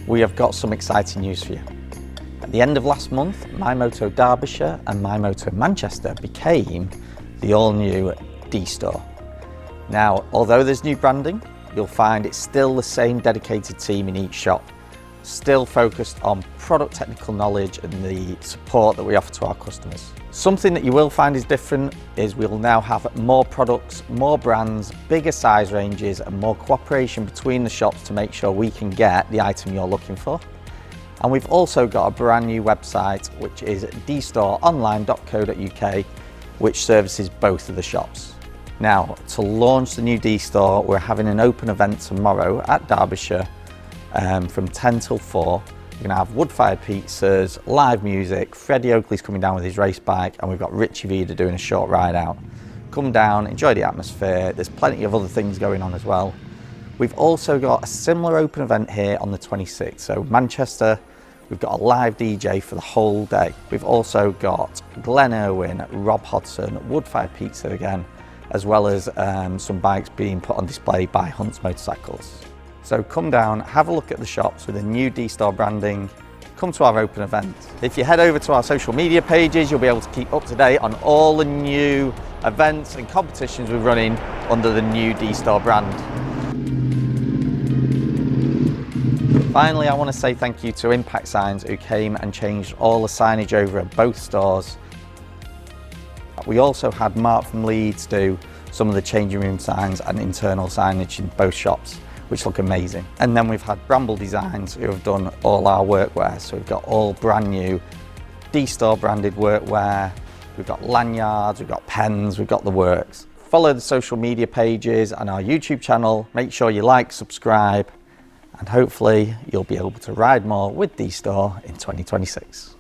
we have got some exciting news for you. At the end of last month, MyMoto Derbyshire and MyMoto Manchester became the all-new DStore. Now, although there's new branding, you'll find it's still the same dedicated team in each shop, still focused on product technical knowledge and the support that we offer to our customers. Something that you will find is different is we'll now have more products, more brands, bigger size ranges and more cooperation between the shops to make sure we can get the item you're looking for. And we've also got a brand new website which is dstoreonline.co.uk, which services both of the shops. Now, to launch the new DStore, we're having an open event tomorrow at Derbyshire from 10 till 4. We're going to have wood-fired pizzas, live music, Freddie Oakley's coming down with his race bike, and we've got Richie Vida doing a short ride out. Come down, enjoy the atmosphere. There's plenty of other things going on as well. We've also got a similar open event here on the 26th. So Manchester, we've got a live DJ for the whole day. We've also got Glenn Irwin, Rob Hodson, wood-fired pizza again, as well as some bikes being put on display by Hunt's Motorcycles. So come down, have a look at the shops with the new DStore branding, come to our open event. If you head over to our social media pages, you'll be able to keep up to date on all the new events and competitions we're running under the new DStore brand. Finally, I want to say thank you to Impact Signs who came and changed all the signage over at both stores. We also had Mark from Leeds do some of the changing room signs and internal signage in both shops, which look amazing. And then we've had Bramble Designs who have done all our workwear. So we've got all brand new DStore branded workwear, we've got lanyards, we've got pens, we've got the works. Follow the social media pages and our YouTube channel. Make sure you like, subscribe, and hopefully you'll be able to ride more with DStore in 2026.